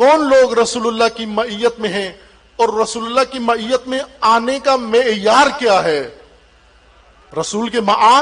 کون لوگ رسول اللہ کی معیت میں ہیں اور رسول اللہ کی معیت میں آنے کا معیار کیا ہے؟ رسول کے معا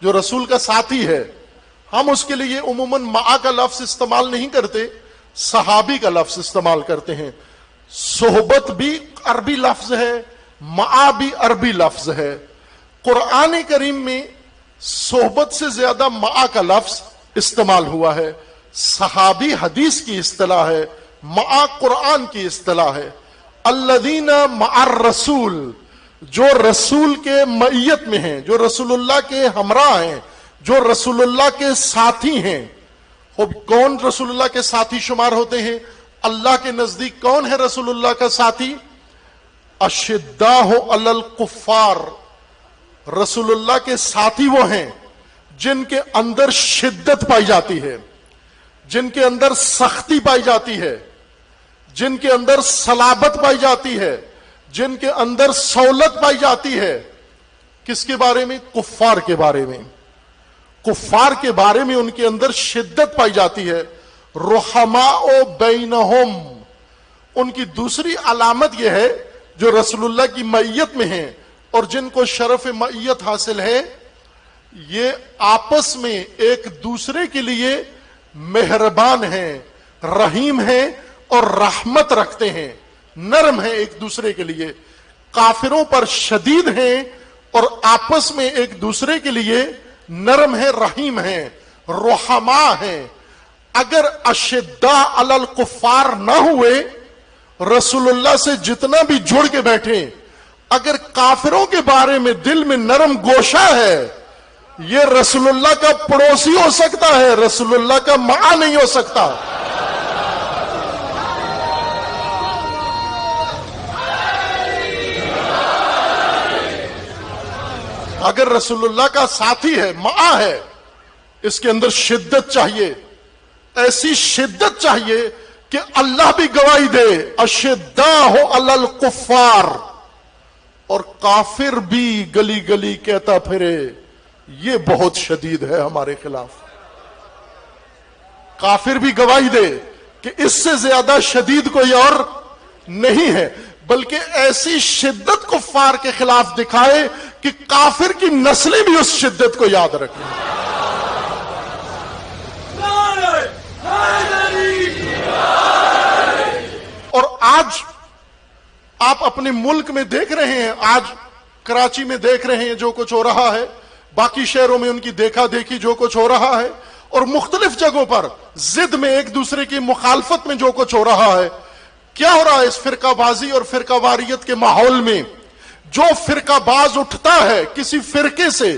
جو رسول کا ساتھی ہے، ہم اس کے لیے عموماً معا کا لفظ استعمال نہیں کرتے، صحابی کا لفظ استعمال کرتے ہیں۔ صحبت بھی عربی لفظ ہے، معا بھی عربی لفظ ہے۔ قرآن کریم میں صحبت سے زیادہ معا کا لفظ استعمال ہوا ہے۔ صحابی حدیث کی اصطلاح ہے، معا قرآن کی اصطلاح ہے۔ الذین مع الرسول، جو رسول کے معیت میں ہیں، جو رسول اللہ کے ہمراہ ہیں، جو رسول اللہ کے ساتھی ہیں۔ کون رسول اللہ کے ساتھی شمار ہوتے ہیں؟ اللہ کے نزدیک کون ہے رسول اللہ کا ساتھی؟ اشداء علی الکفار، رسول اللہ کے ساتھی وہ ہیں جن کے اندر شدت پائی جاتی ہے، جن کے اندر سختی پائی جاتی ہے، جن کے اندر صلابت پائی جاتی ہے، جن کے اندر سہولت پائی جاتی ہے۔ کس کے بارے میں؟ کفار کے بارے میں۔ کفار کے بارے میں ان کے اندر شدت پائی جاتی ہے۔ رحماء بینہم، ان کی دوسری علامت یہ ہے جو رسول اللہ کی معیت میں ہیں اور جن کو شرف معیت حاصل ہے، یہ آپس میں ایک دوسرے کے لیے مہربان ہیں، رحیم ہیں اور رحمت رکھتے ہیں، نرم ہیں ایک دوسرے کے لیے۔ کافروں پر شدید ہیں اور آپس میں ایک دوسرے کے لیے نرم ہیں، رحیم ہیں، رحماء ہیں۔ اگر اشداء علی الکفار نہ ہوئے، رسول اللہ سے جتنا بھی جڑ کے بیٹھے، اگر کافروں کے بارے میں دل میں نرم گوشہ ہے، یہ رسول اللہ کا پڑوسی ہو سکتا ہے، رسول اللہ کا معا نہیں ہو سکتا۔ اگر رسول اللہ کا ساتھی ہے، معا ہے، اس کے اندر شدت چاہیے، ایسی شدت چاہیے کہ اللہ بھی گواہی دے اشداء علی الکفار، اور کافر بھی گلی گلی کہتا پھرے یہ بہت شدید ہے ہمارے خلاف۔ کافر بھی گواہی دے کہ اس سے زیادہ شدید کوئی اور نہیں ہے، بلکہ ایسی شدت کفار کے خلاف دکھائے کہ کافر کی نسلیں بھی اس شدت کو یاد رکھیں۔ اور آج آپ اپنے ملک میں دیکھ رہے ہیں، آج کراچی میں دیکھ رہے ہیں جو کچھ ہو رہا ہے، باقی شہروں میں ان کی دیکھا دیکھی جو کچھ ہو رہا ہے، اور مختلف جگہوں پر ضد میں ایک دوسرے کی مخالفت میں جو کچھ ہو رہا ہے۔ کیا ہو رہا ہے اس فرقہ بازی اور فرقہ واریت کے ماحول میں؟ جو فرقہ باز اٹھتا ہے کسی فرقے سے،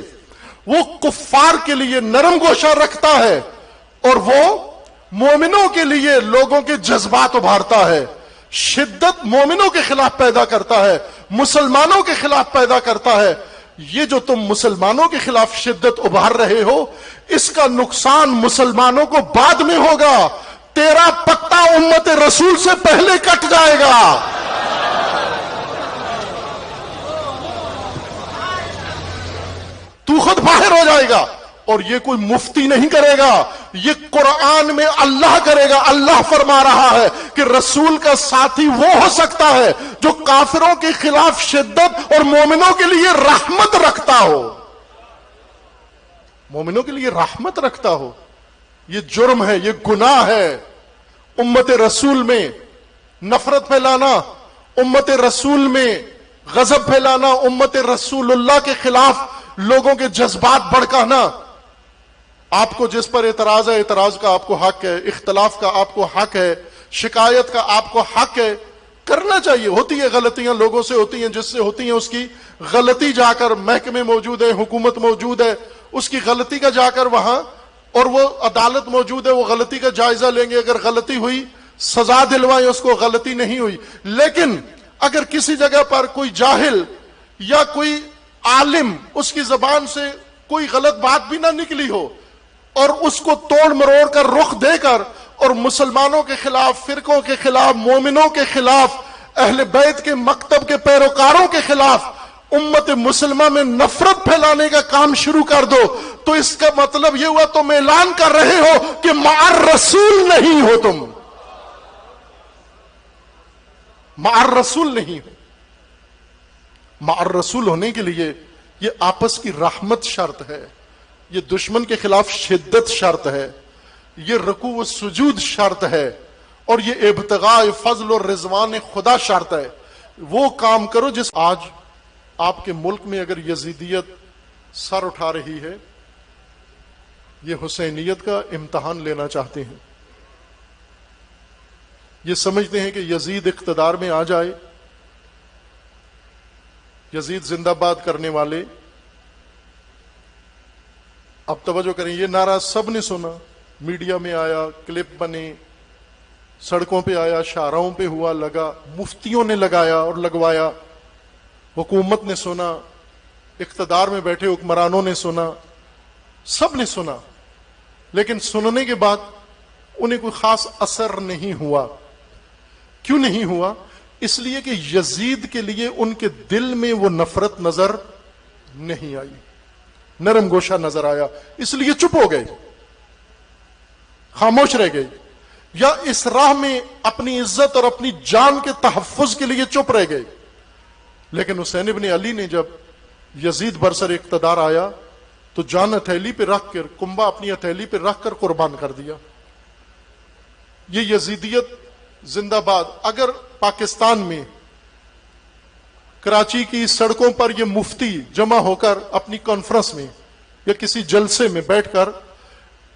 وہ کفار کے لیے نرم گوشہ رکھتا ہے اور وہ مومنوں کے لیے لوگوں کے جذبات ابھارتا ہے، شدت مومنوں کے خلاف پیدا کرتا ہے، مسلمانوں کے خلاف پیدا کرتا ہے۔ یہ جو تم مسلمانوں کے خلاف شدت ابھار رہے ہو، اس کا نقصان مسلمانوں کو بعد میں ہوگا، تیرا پتا امت رسول سے پہلے کٹ جائے گا۔ تو خود باہر ہو جائے گا، اور یہ کوئی مفتی نہیں کرے گا، یہ قرآن میں اللہ کرے گا۔ اللہ فرما رہا ہے کہ رسول کا ساتھی وہ ہو سکتا ہے جو کافروں کے خلاف شدت اور مومنوں کے لیے رحمت رکھتا ہو، مومنوں کے لیے رحمت رکھتا ہو۔ یہ جرم ہے، یہ گناہ ہے امت رسول میں نفرت پھیلانا، امت رسول میں غضب پھیلانا، امت رسول اللہ کے خلاف لوگوں کے جذبات بھڑکانا۔ آپ کو جس پر اعتراض ہے، اعتراض کا آپ کو حق ہے، اختلاف کا آپ کو حق ہے، شکایت کا آپ کو حق ہے، کرنا چاہیے۔ ہوتی ہے غلطیاں، لوگوں سے ہوتی ہیں، جس سے ہوتی ہیں اس کی غلطی جا کر محکمے موجود ہے، حکومت موجود ہے، اس کی غلطی کا جا کر وہاں، اور وہ عدالت موجود ہے، وہ غلطی کا جائزہ لیں گے، اگر غلطی ہوئی سزا دلوائیں اس کو، غلطی نہیں ہوئی۔ لیکن اگر کسی جگہ پر کوئی جاہل یا کوئی عالم، اس کی زبان سے کوئی غلط بات بھی نہ نکلی ہو، اور اس کو توڑ مروڑ کر رخ دے کر اور مسلمانوں کے خلاف، فرقوں کے خلاف، مومنوں کے خلاف، اہل بیت کے مکتب کے پیروکاروں کے خلاف امت مسلمہ میں نفرت پھیلانے کا کام شروع کر دو، تو اس کا مطلب یہ ہوا تم اعلان کر رہے ہو کہ مع الرسول نہیں ہو تم۔ مع الرسول نہیں ہو. مع الرسول ہونے کے لیے یہ آپس کی رحمت شرط ہے، یہ دشمن کے خلاف شدت شرط ہے، یہ رکوع و سجود شرط ہے، اور یہ ابتغاء فضل و رضوان خدا شرط ہے. وہ کام کرو جس آج آپ کے ملک میں اگر یزیدیت سر اٹھا رہی ہے، یہ حسینیت کا امتحان لینا چاہتے ہیں. یہ سمجھتے ہیں کہ یزید اقتدار میں آ جائے. یزید زندہ باد کرنے والے، اب توجہ کریں، یہ نعرہ سب نے سنا، میڈیا میں آیا، کلپ بنے، سڑکوں پہ آیا، شاہراہوں پہ ہوا، لگا، مفتیوں نے لگایا اور لگوایا، حکومت نے سنا، اقتدار میں بیٹھے حکمرانوں نے سنا، سب نے سنا. لیکن سننے کے بعد انہیں کوئی خاص اثر نہیں ہوا. کیوں نہیں ہوا؟ اس لیے کہ یزید کے لیے ان کے دل میں وہ نفرت نظر نہیں آئی، نرم گوشہ نظر آیا، اس لیے چپ ہو گئے، خاموش رہ گئے، یا اس راہ میں اپنی عزت اور اپنی جان کے تحفظ کے لیے چپ رہ گئے. لیکن حسین ابن علی نے جب یزید برسر اقتدار آیا تو جان ہتھیلی پہ رکھ کر، کنبہ اپنی ہتھیلی پہ رکھ کر قربان کر دیا. یہ یزیدیت زندہ باد. اگر پاکستان میں کراچی کی سڑکوں پر یہ مفتی جمع ہو کر اپنی کانفرنس میں یا کسی جلسے میں بیٹھ کر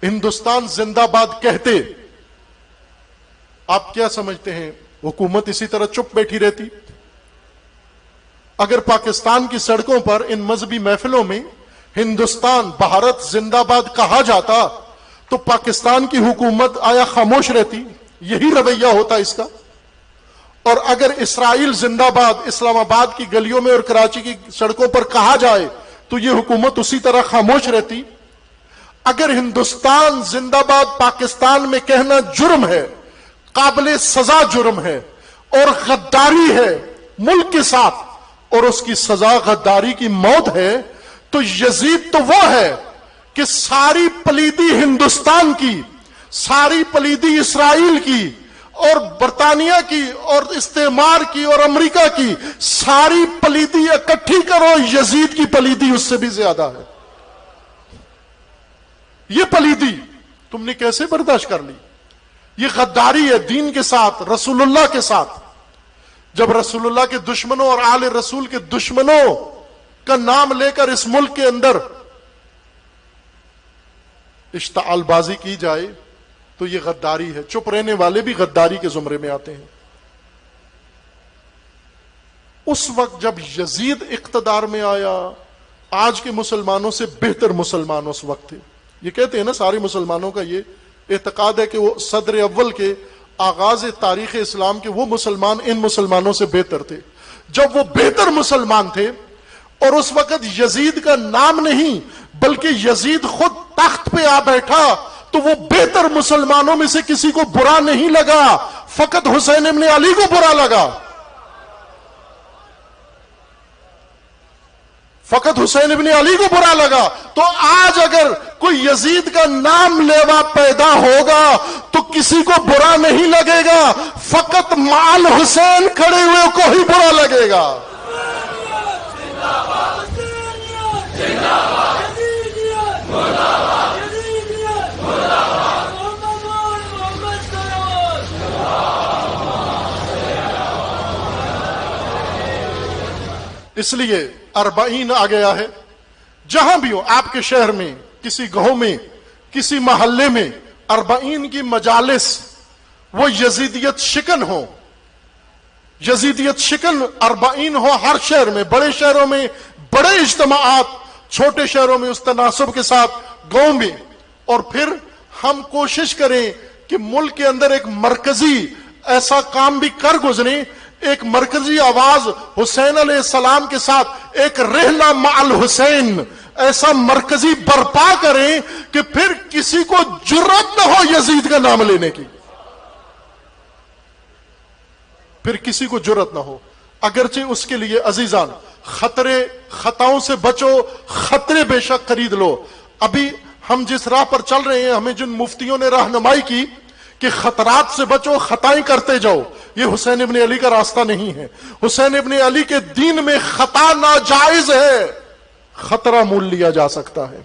ہندوستان زندہ باد کہتے، آپ کیا سمجھتے ہیں حکومت اسی طرح چپ بیٹھی رہتی؟ اگر پاکستان کی سڑکوں پر ان مذہبی محفلوں میں ہندوستان بھارت زندہ باد کہا جاتا تو پاکستان کی حکومت آیا خاموش رہتی؟ یہی رویہ ہوتا اس کا. اور اگر اسرائیل زندہ باد اسلام آباد کی گلیوں میں اور کراچی کی سڑکوں پر کہا جائے تو یہ حکومت اسی طرح خاموش رہتی. اگر ہندوستان زندہ باد پاکستان میں کہنا جرم ہے، قابل سزا جرم ہے اور غداری ہے ملک کے ساتھ، اور اس کی سزا غداری کی موت ہے، تو یزید تو وہ ہے کہ ساری پلیدی ہندوستان کی، ساری پلیدی اسرائیل کی اور برطانیہ کی اور استعمار کی اور امریکہ کی، ساری پلیدی اکٹھی کرو، یزید کی پلیدی اس سے بھی زیادہ ہے. یہ پلیدی تم نے کیسے برداشت کر لی؟ یہ غداری ہے دین کے ساتھ، رسول اللہ کے ساتھ. جب رسول اللہ کے دشمنوں اور آل رسول کے دشمنوں کا نام لے کر اس ملک کے اندر اشتعال بازی کی جائے تو یہ غداری ہے. چپ رہنے والے بھی غداری کے زمرے میں آتے ہیں. اس وقت جب یزید اقتدار میں آیا، آج کے مسلمانوں سے بہتر مسلمان اس وقت تھے. یہ کہتے ہیں نا سارے مسلمانوں کا یہ اعتقاد ہے کہ وہ صدر اول کے آغاز تاریخ اسلام کے وہ مسلمان ان مسلمانوں سے بہتر تھے. جب وہ بہتر مسلمان تھے اور اس وقت یزید کا نام نہیں بلکہ یزید خود تخت پہ آ بیٹھا تو وہ بہتر مسلمانوں میں سے کسی کو برا نہیں لگا، فقط حسین ابن علی کو برا لگا. فقط حسین ابن علی کو برا لگا. تو آج اگر کوئی یزید کا نام لیوا پیدا ہوگا تو کسی کو برا نہیں لگے گا، فقط مال حسین کھڑے ہوئے کو ہی برا لگے گا. اس لیے 40 آ گیا ہے. جہاں بھی ہو آپ کے شہر میں، کسی گاؤں میں، کسی محلے میں 40 کی مجالس وہ یزیدیت شکن ہو، یزیدیت شکن 40 ہو ہر شہر میں. بڑے شہروں میں بڑے اجتماعات، چھوٹے شہروں میں اس تناسب کے ساتھ گاؤں میں. اور پھر ہم کوشش کریں کہ ملک کے اندر ایک مرکزی ایسا کام بھی کر گزریں، ایک مرکزی آواز حسین علیہ السلام کے ساتھ ایک رحلہ مع الحسین ایسا مرکزی برپا کریں کہ پھر کسی کو جرأت نہ ہو یزید کا نام لینے کی، پھر کسی کو جرأت نہ ہو. اگرچہ اس کے لیے عزیزان خطرے، خطاؤں سے بچو، خطرے بے شک خرید لو. ابھی ہم جس راہ پر چل رہے ہیں، ہمیں جن مفتیوں نے رہنمائی کی کہ خطرات سے بچو، خطائیں کرتے جاؤ، یہ حسین ابن علی کا راستہ نہیں ہے. حسین ابن علی کے دین میں خطا ناجائز ہے, خطرہ مول لیا جا سکتا ہے.